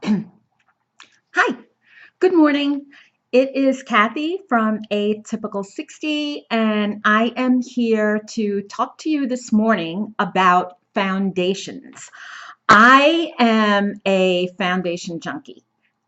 Hi, good morning. It is Kathy from A Typical 60, and I am here to talk to you this morning about foundations. I am a foundation junkie,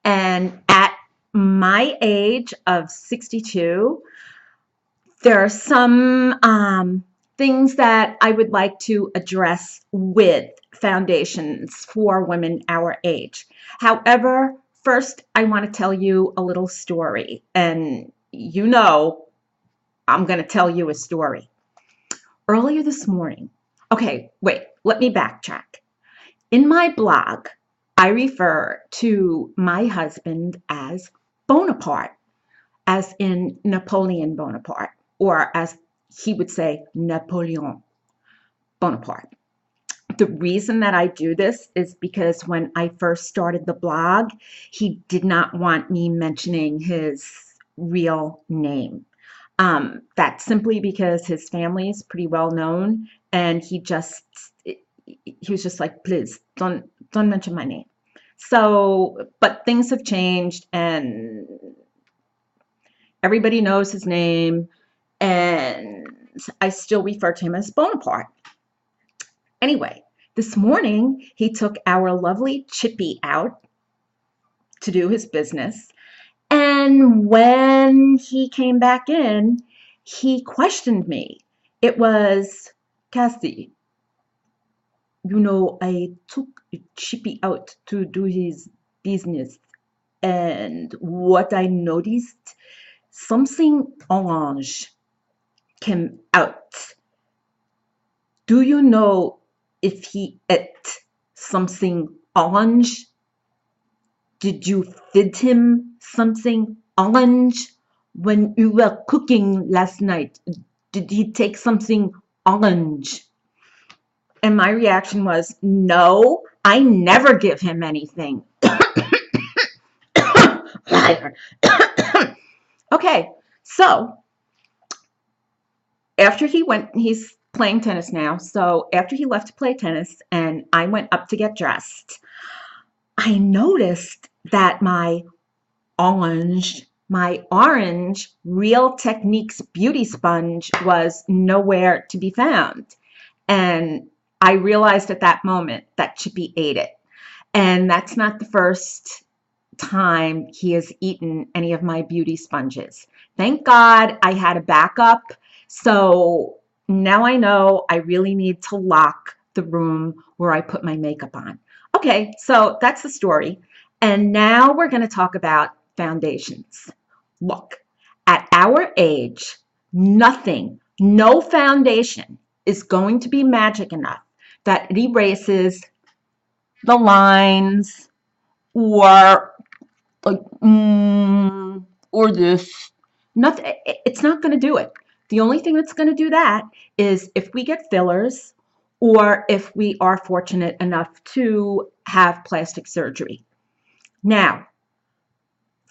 and at my age of 62, there are some things that I would like to address with foundations for women our age. However, first I want to tell you a little story, and I'm going to tell you a story. Earlier this morning, okay, wait, let me backtrack. In my blog, I refer to my husband as Bonaparte, as in Napoleon Bonaparte, or as he would say, Napoleon Bonaparte. The reason that I do this is because when I first started the blog, he did not want me mentioning his real name. That's simply because his family is pretty well known, and he was just like, please don't mention my name. So, but things have changed, and everybody knows his name, and I still refer to him as Bonaparte. Anyway, this morning he took our lovely Chippy out to do his business, and when he came back in, he questioned me. It was, Kathy, I took Chippy out to do his business, and what I noticed, something orange came out. Do you know if he ate something orange? Did you feed him something orange when you were cooking last night? Did he take something orange? And my reaction was, no, I never give him anything. Okay, so after he went, he's playing tennis now. So after he left to play tennis and I went up to get dressed, I noticed that my orange Real Techniques beauty sponge was nowhere to be found. And I realized at that moment that Chippy ate it. And that's not the first time he has eaten any of my beauty sponges. Thank God I had a backup. So now I know I really need to lock the room where I put my makeup on. Okay, so that's the story. And now we're going to talk about foundations. Look, at our age, no foundation is going to be magic enough that it erases the lines or like or this. Nothing. It's not going to do it. The only thing that's going to do that is if we get fillers or if we are fortunate enough to have plastic surgery. Now,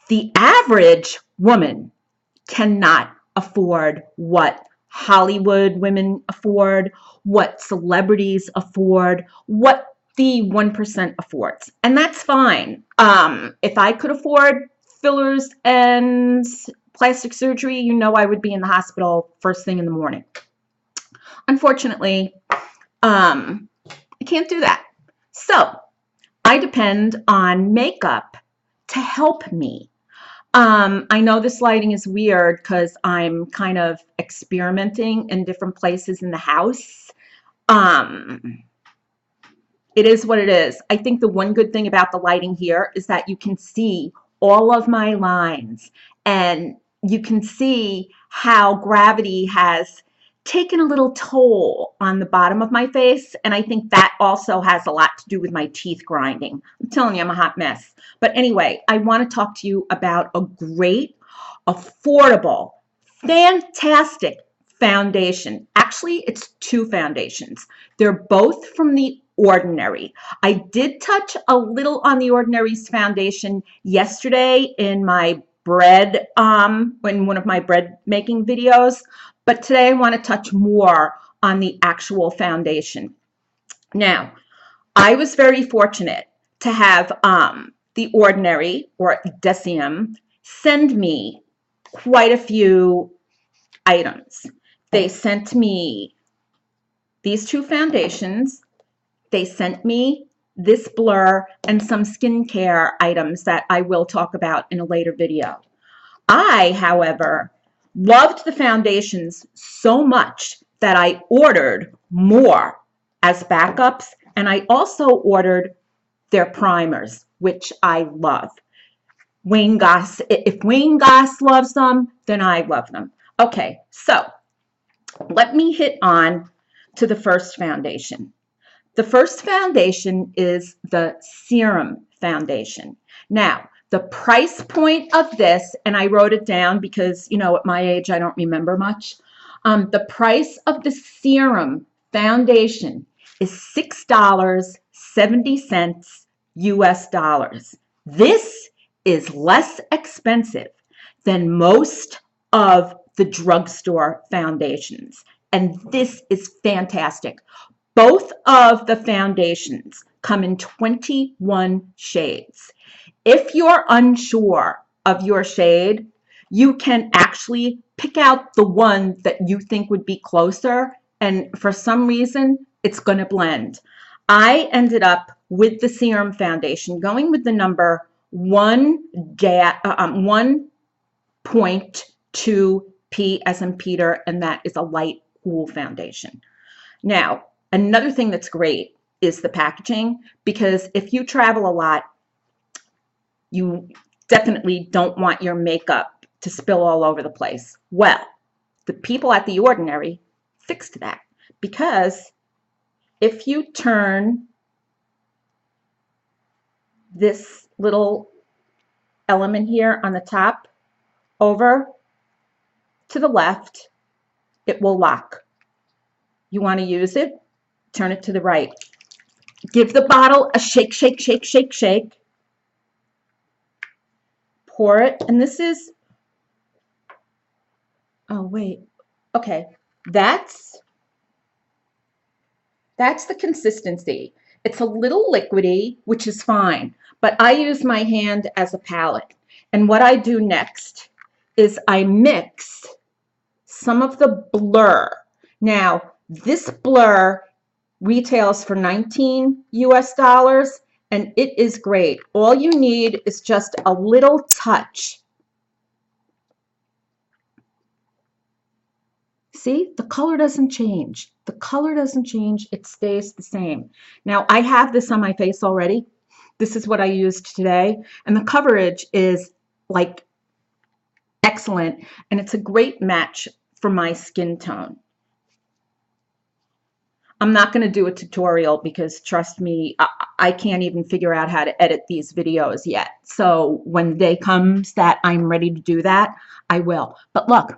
the average woman cannot afford what Hollywood women afford, what celebrities afford, what the 1% affords. And that's fine. If I could afford fillers and plastic surgery, I would be in the hospital first thing in the morning. Unfortunately, I can't do that. So I depend on makeup to help me. I know this lighting is weird because I'm kind of experimenting in different places in the house. Um, it is what it is. I think the one good thing about the lighting here is that you can see all of my lines, and you can see how gravity has taken a little toll on the bottom of my face, and I think that also has a lot to do with my teeth grinding. I'm telling you, I'm a hot mess. But anyway, I want to talk to you about a great, affordable, fantastic foundation. Actually, it's two foundations. They're both from the Ordinary. I did touch a little on the Ordinary's foundation yesterday in my bread, in one of my bread making videos, but today I want to touch more on the actual foundation. Now, I was very fortunate to have The Ordinary, or Serum, send me quite a few items. They sent me these two foundations. They sent me this blur and some skincare items that I will talk about in a later video. I, however, loved the foundations so much that I ordered more as backups, and I also ordered their primers, which I love. Wayne Goss, if Wayne Goss loves them, then I love them. Okay, so let me hit on to the first foundation. The first foundation is the Serum foundation. Now, the price point of this, and I wrote it down because, you know, at my age, I don't remember much. The price of the Serum foundation is $6.70 US dollars. This is less expensive than most of the drugstore foundations, and this is fantastic. Both of the foundations come in 21 shades. If you're unsure of your shade, you can actually pick out the one that you think would be closer, and for some reason, it's going to blend. I ended up with the Serum foundation going with the number 1.2P as in Peter, and that is a light cool foundation. Now, another thing that's great is the packaging, because if you travel a lot, you definitely don't want your makeup to spill all over the place. Well, the people at The Ordinary fixed that, because if you turn this little element here on the top over to the left, it will lock. You want to use it, turn it to the right. Give the bottle a shake, shake, shake, shake, shake. Pour it, and this is, oh wait, okay, that's the consistency. It's a little liquidy, which is fine, but I use my hand as a palette. And what I do next is I mix some of the blur. Now, this blur retails for 19 US dollars, and it is great. All you need is just a little touch. See, the color doesn't change. The color doesn't change, it stays the same. Now, I have this on my face already. This is what I used today, and the coverage is like excellent, and it's a great match for my skin tone. I'm not going to do a tutorial because, trust me, I can't even figure out how to edit these videos yet. So when the day comes that I'm ready to do that, I will. But look,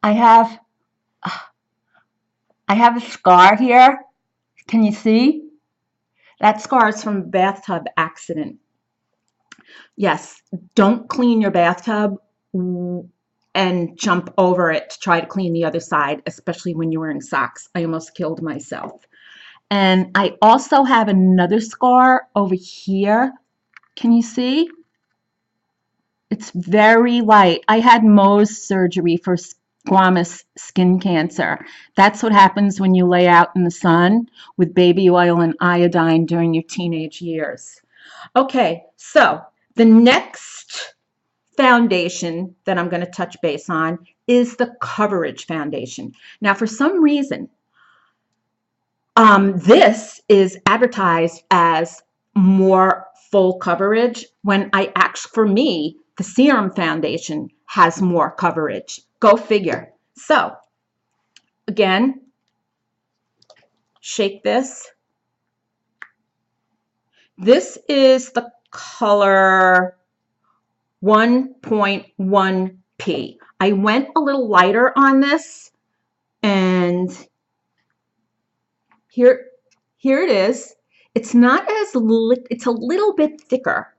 I have a scar here. Can you see? That scar is from a bathtub accident. Yes, don't clean your bathtub and jump over it to try to clean the other side, especially when you're wearing socks. I almost killed myself. And I also have another scar over here. Can you see? It's very light. I had Mohs surgery for squamous skin cancer. That's what happens when you lay out in the sun with baby oil and iodine during your teenage years. Okay, so the next foundation that I'm going to touch base on is the Coverage foundation. Now, for some reason, this is advertised as more full coverage when for me, the Serum foundation has more coverage. Go figure. So, again, shake this. This is the color 1.1P. I went a little lighter on this, and here it is. It's not as it's a little bit thicker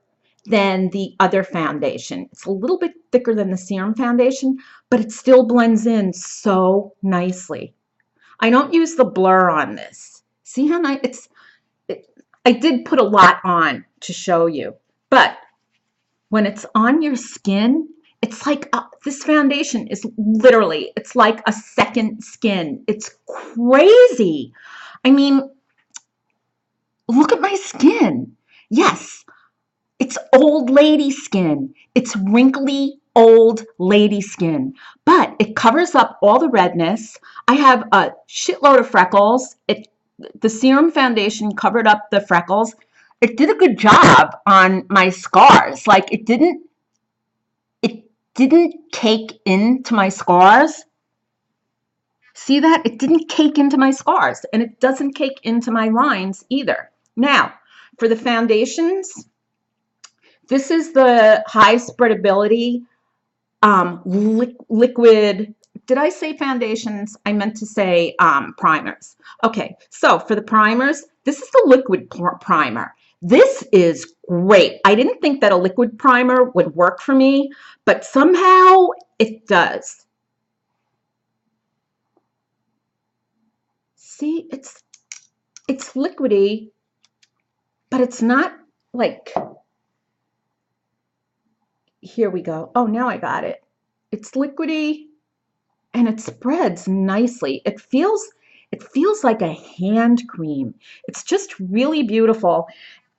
than the other foundation. It's a little bit thicker than the Serum foundation, but it still blends in so nicely. I don't use the blur on this. See how nice I did put a lot on to show you, but when it's on your skin, it's like this foundation is literally, it's like a second skin. It's crazy. I mean, look at my skin. Yes, it's old lady skin. It's wrinkly old lady skin, but it covers up all the redness. I have a shitload of freckles. The Serum foundation covered up the freckles. It did a good job on my scars. Like it didn't cake into my scars. See that? It didn't cake into my scars, and it doesn't cake into my lines either. Now, for the foundations, this is the high spreadability liquid. Did I say foundations? I meant to say primers. Okay, so for the primers, this is the liquid primer. This is great. I didn't think that a liquid primer would work for me, but somehow it does. See, it's liquidy, but it's not like, here we go. Oh, now I got it. It's liquidy and it spreads nicely. It feels like a hand cream. It's just really beautiful,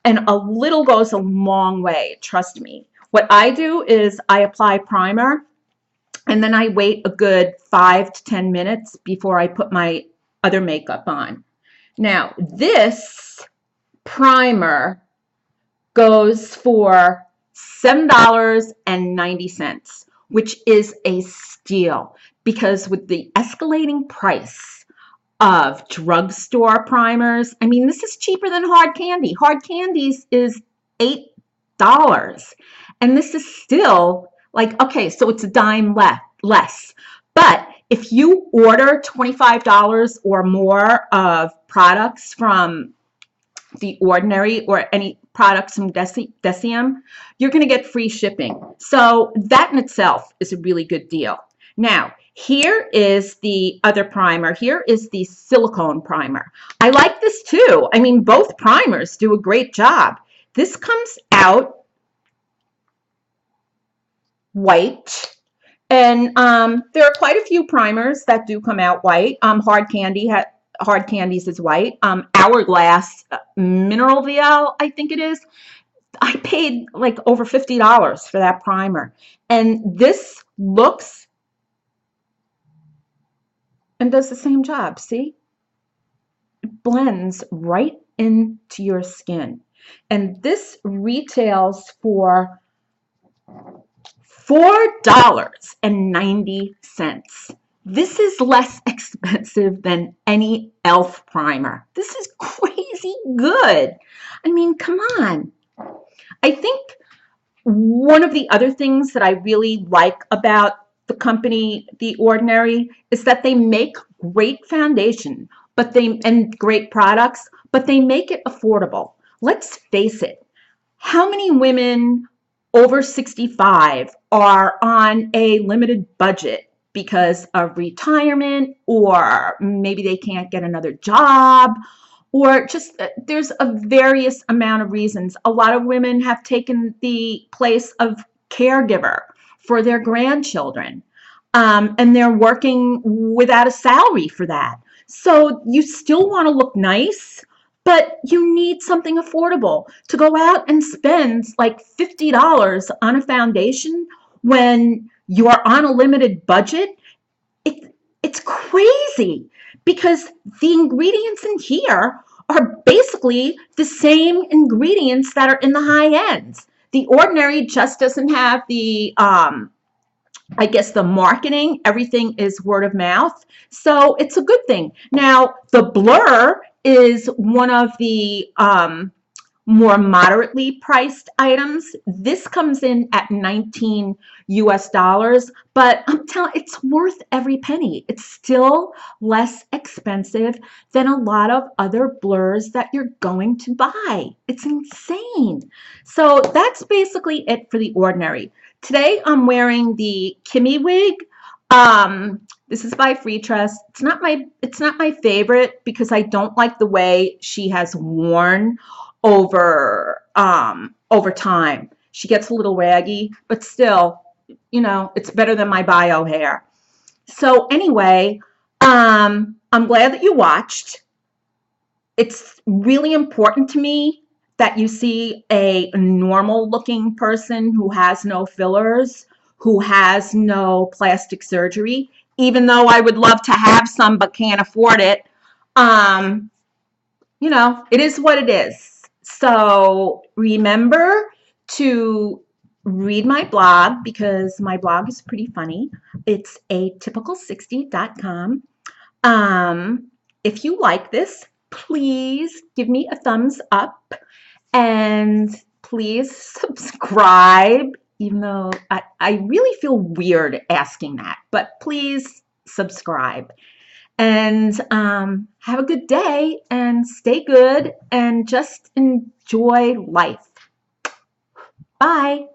and a little goes a long way, trust me. What I do is I apply primer, and then I wait a good 5 to 10 minutes before I put my other makeup on. Now, this primer goes for $7.90, which is a steal, because with the escalating price of drugstore primers, I mean, this is cheaper than hard candy. Hard candies is $8, and this is still like, okay, so it's a dime less. But if you order $25 or more of products from The Ordinary or any products from Deciem, you're going to get free shipping. So that in itself is a really good deal. Now, here is the other primer. Here is the silicone primer. I like this too. I mean, both primers do a great job. This comes out white, and there are quite a few primers that do come out white. Hard Candies is white. Hourglass Mineral VL, I think it is. I paid like over $50 for that primer, and this looks and does the same job. See, it blends right into your skin, and this retails for $4.90. This is less expensive than any e.l.f. primer. This is crazy good. I mean, come on. I think one of the other things that I really like about the company The Ordinary is that they make great foundation, and great products, but they make it affordable. Let's face it. How many women over 65 are on a limited budget because of retirement, or maybe they can't get another job, or just there's a various amount of reasons. A lot of women have taken the place of caregiver for their grandchildren, and they're working without a salary for that. So you still want to look nice, but you need something affordable. To go out and spend like $50 on a foundation when you are on a limited budget, it's crazy, because the ingredients in here are basically the same ingredients that are in the high ends. The Ordinary just doesn't have the I guess the marketing. Everything is word of mouth, so it's a good thing. Now, the Blur is one of the more moderately priced items. This comes in at $19 US, but I'm telling you, it's worth every penny. It's still less expensive than a lot of other blurs that you're going to buy. It's insane. So that's basically it for The Ordinary. Today I'm wearing the Kimmy wig. This is by Free Trust. It's not my favorite, because I don't like the way she has worn over time. She gets a little raggy, but still, you know, it's better than my bio hair. So anyway, I'm glad that you watched. It's really important to me that you see a normal looking person who has no fillers, who has no plastic surgery, even though I would love to have some but can't afford it. Um, you know, it is what it is. So remember to read my blog because my blog is pretty funny. It's atypical60.com. If you like this, please give me a thumbs up and please subscribe, even though I really feel weird asking that, but please subscribe. And have a good day and stay good and just enjoy life. Bye.